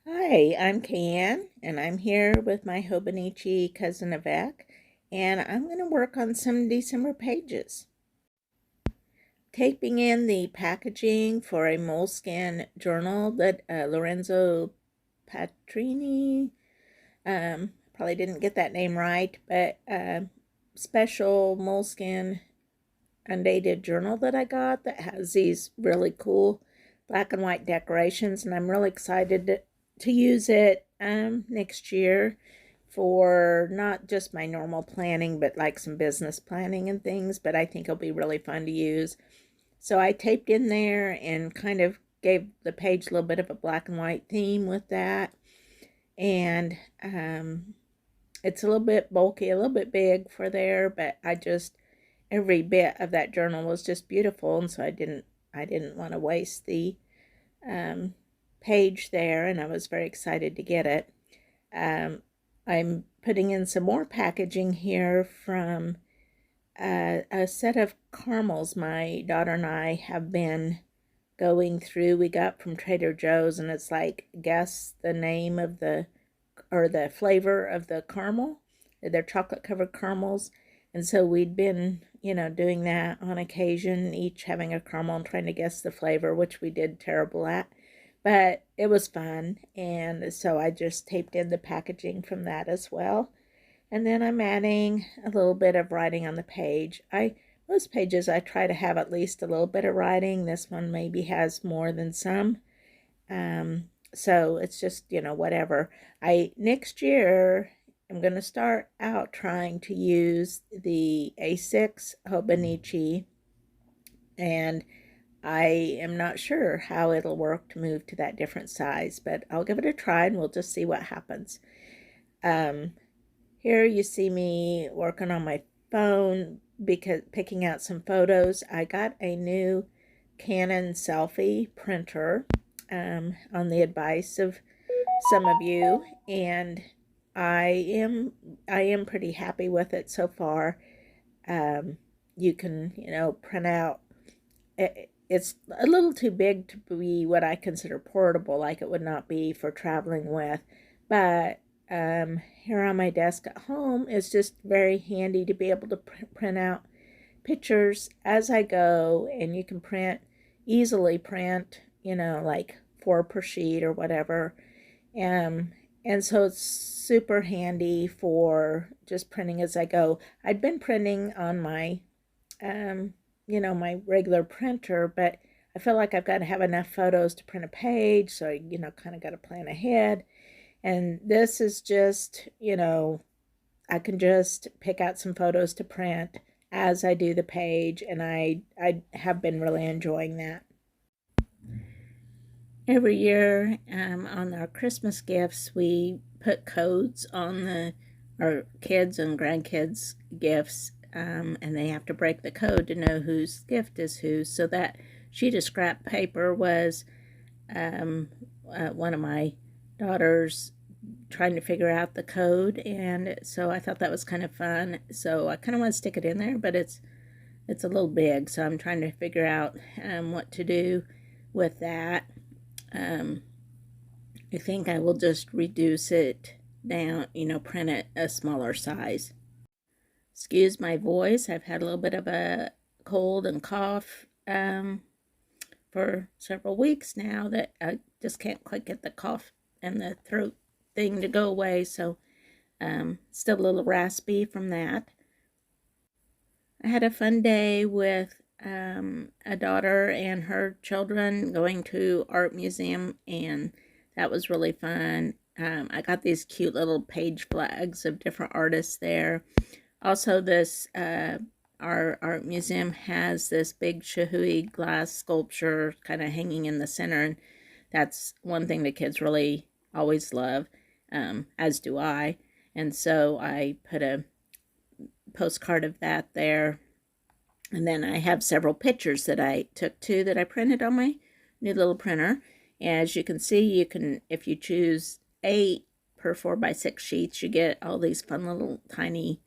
Hi, I'm Kayanne, and I'm here with my Hobonichi Cousin Avec, and I'm going to work on some December pages. Taping in the packaging for a moleskin journal that Lorenzo Patrini, probably didn't get that name right, but special moleskin undated journal that I got that has these really cool black and white decorations, and I'm really excited to use it next year for not just my normal planning, but like some business planning and things. But I think it'll be really fun to use. So I taped in there and kind of gave the page a little bit of a black and white theme with that. And it's a little bit bulky, a little bit big for there, but every bit of that journal was just beautiful, and so I didn't want to waste the um, page there, and I was very excited to get it. I'm putting in some more packaging here from a set of caramels my daughter and I have been going through. We got from Trader Joe's, and it's like, guess the name of the flavor of the caramel. They're chocolate covered caramels. And so we'd been, doing that on occasion, each having a caramel and trying to guess the flavor, which we did terrible at. But it was fun. And so I just taped in the packaging from that as well. And then I'm adding a little bit of writing on the page. Most pages I try to have at least a little bit of writing. This one maybe has more than some. So it's just, whatever. Next year I'm going to start out trying to use the A6 Hobonichi, and I am not sure how it'll work to move to that different size, but I'll give it a try and we'll just see what happens. Here you see me working on my phone because picking out some photos. I got a new Canon selfie printer on the advice of some of you, and I am pretty happy with it so far. You can print out. It's a little too big to be what I consider portable, like it would not be for traveling with, but here on my desk at home, it's just very handy to be able to print out pictures as I go, and you can easily print, like 4 per sheet or whatever. And so it's super handy for just printing as I go. I'd been printing on my, my regular printer, but I feel like I've got to have enough photos to print a page, so I, kind of got to plan ahead. And this is just, I can just pick out some photos to print as I do the page, and I have been really enjoying that. Every year on our Christmas gifts, we put codes on our kids' and grandkids' gifts, and they have to break the code to know whose gift is whose. So that sheet of scrap paper was one of my daughters trying to figure out the code, and so I thought that was kind of fun. So I kind of want to stick it in there, but it's a little big, so I'm trying to figure out what to do with that. I think I will just reduce it down, print it a smaller size. Excuse my voice. I've had a little bit of a cold and cough for several weeks now that I just can't quite get the cough and the throat thing to go away, so still a little raspy from that. I had a fun day with a daughter and her children going to art museum, and that was really fun. I got these cute little page flags of different artists there. Also, our art museum has this big Shahui glass sculpture kind of hanging in the center, and that's one thing the kids really always love, as do I. And so I put a postcard of that there. And then I have several pictures that I took too that I printed on my new little printer. As you can see, if you choose 8 per 4x6 sheets, you get all these fun little tiny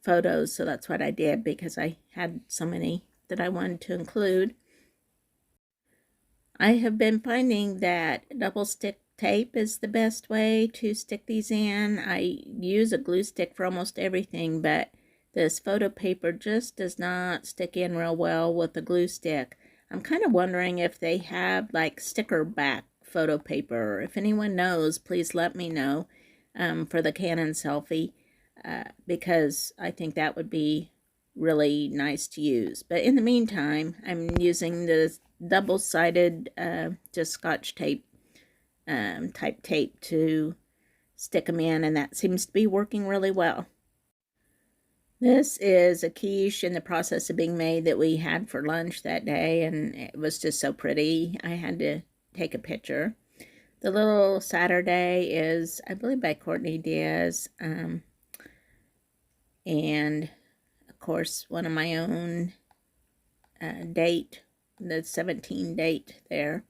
photos. So that's what I did because I had so many that I wanted to include. I have been finding that double stick tape is the best way to stick these in. I use a glue stick for almost everything, but this photo paper just does not stick in real well with the glue stick. I'm kind of wondering if they have like sticker back photo paper. If anyone knows, please let me know for the Canon selfie, because I think that would be really nice to use. But in the meantime, I'm using the double-sided just Scotch tape type tape to stick them in, and that seems to be working really well. This is a quiche in the process of being made that we had for lunch that day, and it was just so pretty. I had to take a picture. The Little Saturday is, I believe, by Courtney Diaz, and of course one of my own date, the 17 date there.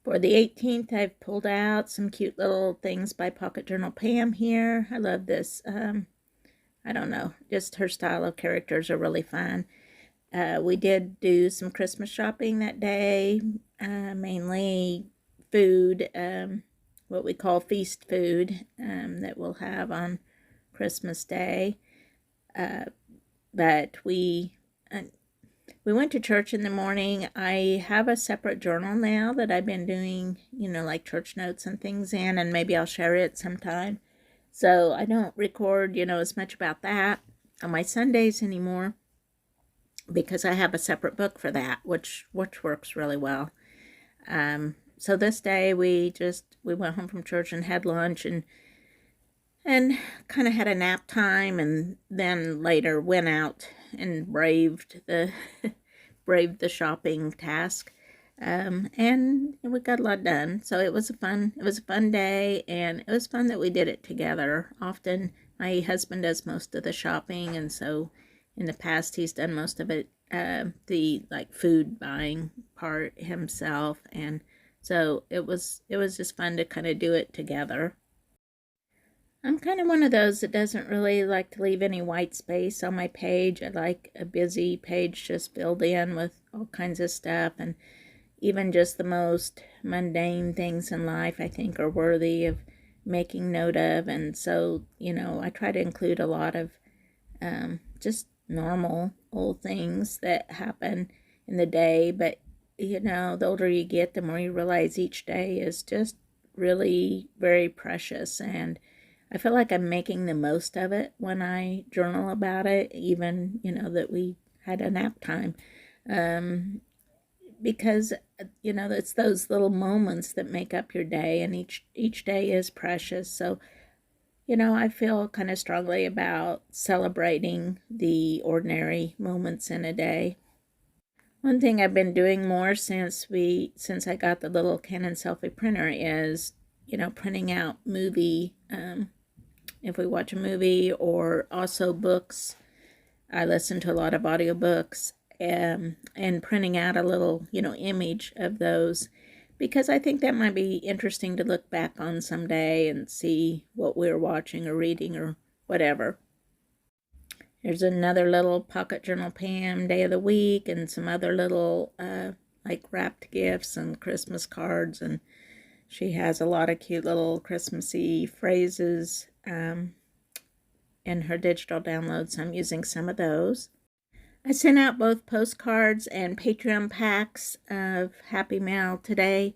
For the 18th, I've pulled out some cute little things by Pocket Journal Pam here. I love this. I don't know, just her style of characters are really fun. We did do some Christmas shopping that day, mainly food, what we call feast food, that we'll have on Christmas Day. But we went to church in the morning. I have a separate journal now that I've been doing, like church notes and things in, and maybe I'll share it sometime. So I don't record, as much about that on my Sundays anymore, because I have a separate book for that, which works really well. So this day we went home from church and had lunch and kind of had a nap time, and then later went out and braved the shopping task, and we got a lot done. So it was a fun day, and it was fun that we did it together. Often my husband does most of the shopping, and so in the past he's done most of it, the like food buying part himself, and so it was just fun to kind of do it together. I'm kind of one of those that doesn't really like to leave any white space on my page. I like a busy page just filled in with all kinds of stuff, and even just the most mundane things in life I think are worthy of making note of. And so, I try to include a lot of just normal old things that happen in the day. But, the older you get, the more you realize each day is just really very precious, and I feel like I'm making the most of it when I journal about it, even, that we had a nap time. Because, it's those little moments that make up your day, and each day is precious. So, I feel kind of strongly about celebrating the ordinary moments in a day. One thing I've been doing more since I got the little Canon selfie printer is, printing out movie, if we watch a movie, or also books. I listen to a lot of audiobooks, and printing out a little, image of those, because I think that might be interesting to look back on someday and see what we're watching or reading or whatever. There's another little Pocket Journal Pam day of the week, and some other little like wrapped gifts and Christmas cards, and she has a lot of cute little Christmassy phrases in her digital downloads. I'm using some of those. I sent out both postcards and Patreon packs of Happy Mail today.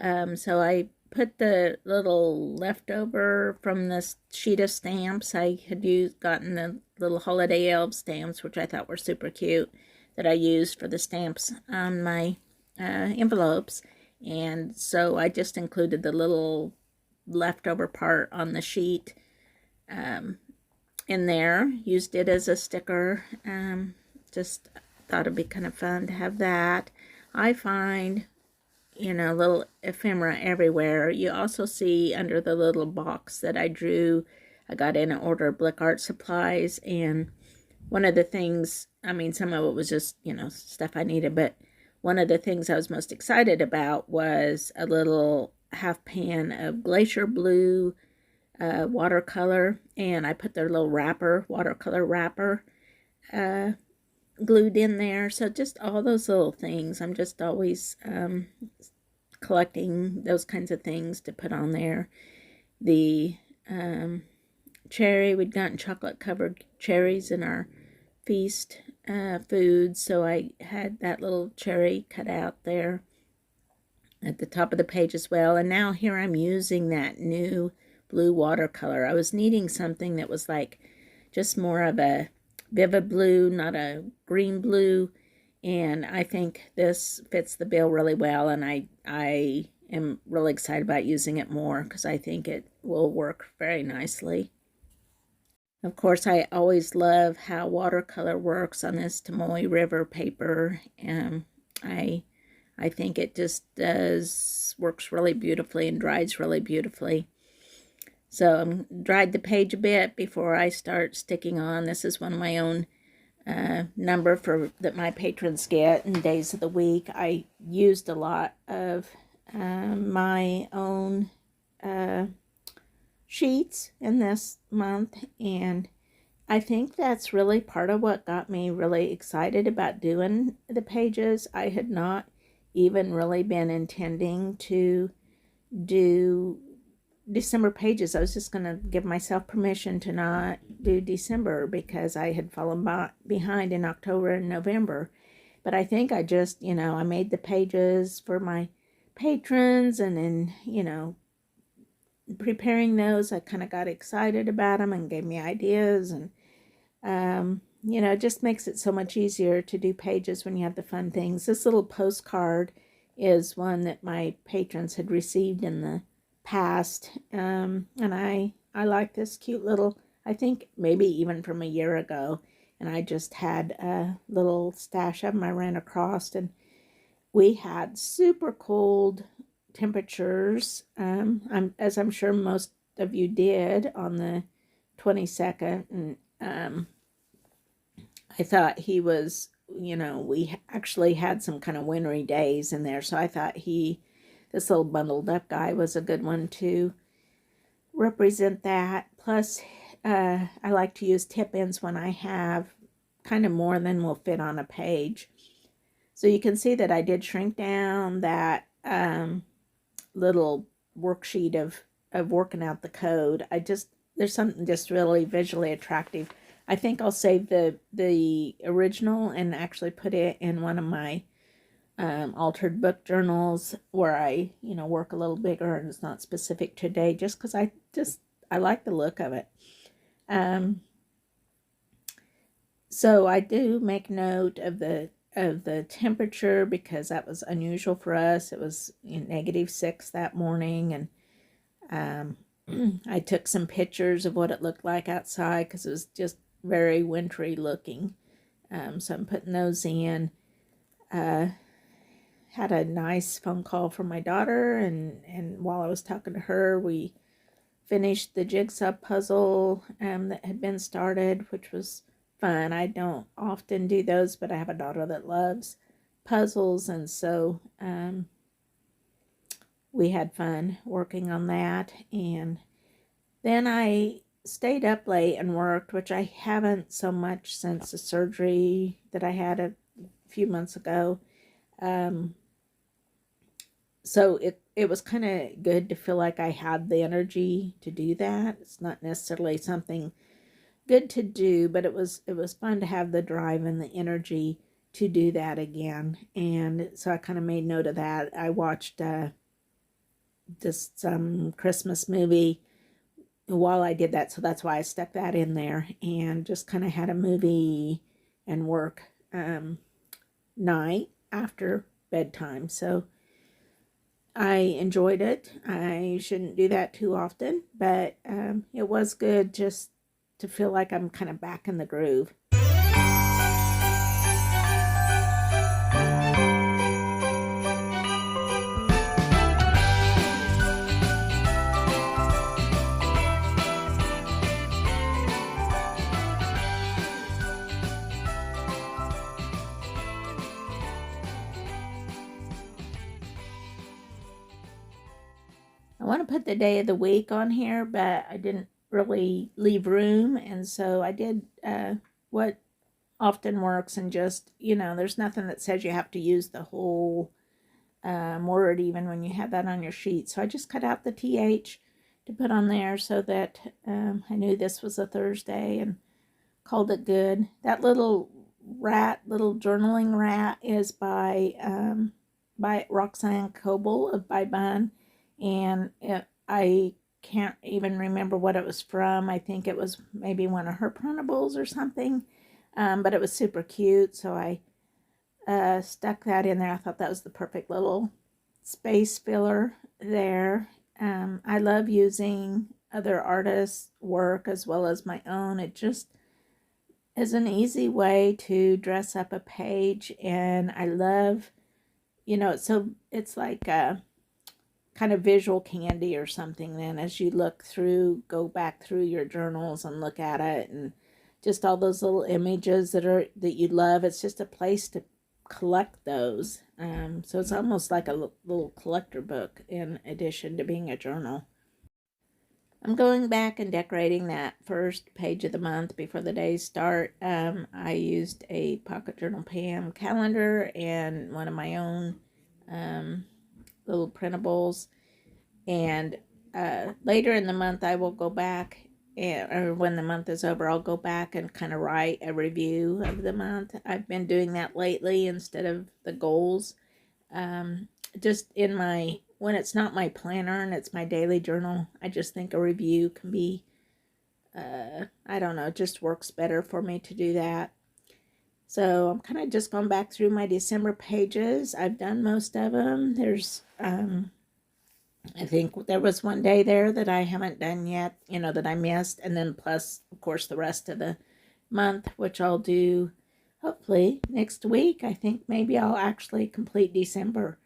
So I put the little leftover from this sheet of stamps. I had gotten the little holiday elf stamps, which I thought were super cute, that I used for the stamps on my envelopes. And so I just included the little leftover part on the sheet in there, used it as a sticker. Just thought it'd be kind of fun to have that. I find, little ephemera everywhere. You also see under the little box that I drew, I got in an order of Blick Art Supplies, and one of the things, some of it was just, stuff I needed, but one of the things I was most excited about was a little half pan of Glacier Blue watercolor, and I put their little watercolor wrapper glued in there. So just all those little things. I'm just always collecting those kinds of things to put on there. The cherry, we'd gotten chocolate covered cherries in our feast food, so I had that little cherry cut out there at the top of the page as well. And now here I'm using that new blue watercolor. I was needing something that was like just more of a vivid blue, not a green blue, and I think this fits the bill really well, and I am really excited about using it more because I think it will work very nicely. Of course, I always love how watercolor works on this Tomoe River paper. I I think it just works really beautifully and dries really beautifully. So I dried the page a bit before I start sticking on. This is one of my own number for that my patrons get in days of the week. I used a lot of my own sheets in this month, and I think that's really part of what got me really excited about doing the pages. I had not even really been intending to do December pages. I was just going to give myself permission to not do December because I had fallen behind in October and November. But I think I just, I made the pages for my patrons, and then, preparing those, I kind of got excited about them and gave me ideas, and it just makes it so much easier to do pages when you have the fun things. This little postcard is one that my patrons had received in the past, and I like this cute little, I think maybe even from a year ago, and I just had a little stash of them I ran across, and we had super cold temperatures, as I'm sure most of you did, on the 22nd, and I thought he was, we actually had some kind of wintry days in there, so I thought this little bundled up guy was a good one to represent that. Plus, I like to use tip ends when I have kind of more than will fit on a page. So you can see that I did shrink down that little worksheet of working out the code. There's something just really visually attractive. I think I'll save the original and actually put it in one of my altered book journals where I, work a little bigger and it's not specific today, just because I like the look of it. So I do make note of the temperature because that was unusual for us. It was -6 that morning, and I took some pictures of what it looked like outside because it was just very wintry looking. So I'm putting those in. Had a nice phone call from my daughter, and while I was talking to her, we finished the jigsaw puzzle that had been started, which was fun. I don't often do those, but I have a daughter that loves puzzles, and so we had fun working on that. And then I stayed up late and worked, which I haven't so much since the surgery that I had a few months ago. So it was kind of good to feel like I had the energy to do that. It's not necessarily something good to do, but it was fun to have the drive and the energy to do that again. And so I kind of made note of that. I watched just some Christmas movie while I did that, so that's why I stuck that in there, and just kind of had a movie and work night after bedtime. So I enjoyed it. I shouldn't do that too often, but it was good just to feel like I'm kind of back in the groove. I want to put the day of the week on here, but I didn't really leave room, and so I did what often works, and just, there's nothing that says you have to use the whole word even when you have that on your sheet. So I just cut out the TH to put on there so that I knew this was a Thursday, and called it good. That little journaling rat is by Roxanne Coble of By Bun, and I can't even remember what it was from. I think it was maybe one of her printables or something, but it was super cute, so I stuck that in there. I thought that was the perfect little space filler there. I love using other artists' work as well as my own. It just is an easy way to dress up a page, and I love, so it's like a kind of visual candy or something. Then as you go back through your journals and look at it, and just all those little images that you love, it's just a place to collect those. So it's almost like a little collector book in addition to being a journal. I'm going back and decorating that first page of the month before the days start. I used a Pocket Journal Pam calendar and one of my own little printables. And later in the month, I will go back, or when the month is over, I'll go back and kind of write a review of the month. I've been doing that lately instead of the goals. Just when it's not my planner and it's my daily journal, I just think a review can be, I don't know, it just works better for me to do that. So I'm kind of just going back through my December pages. I've done most of them. There's, I think there was one day there that I haven't done yet, that I missed. And then plus, of course, the rest of the month, which I'll do hopefully next week. I think maybe I'll actually complete December.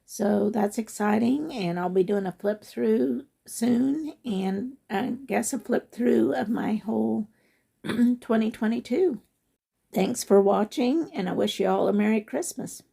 So that's exciting, and I'll be doing a flip through soon, and I guess a flip through of my whole 2022. Thanks for watching, and I wish you all a Merry Christmas.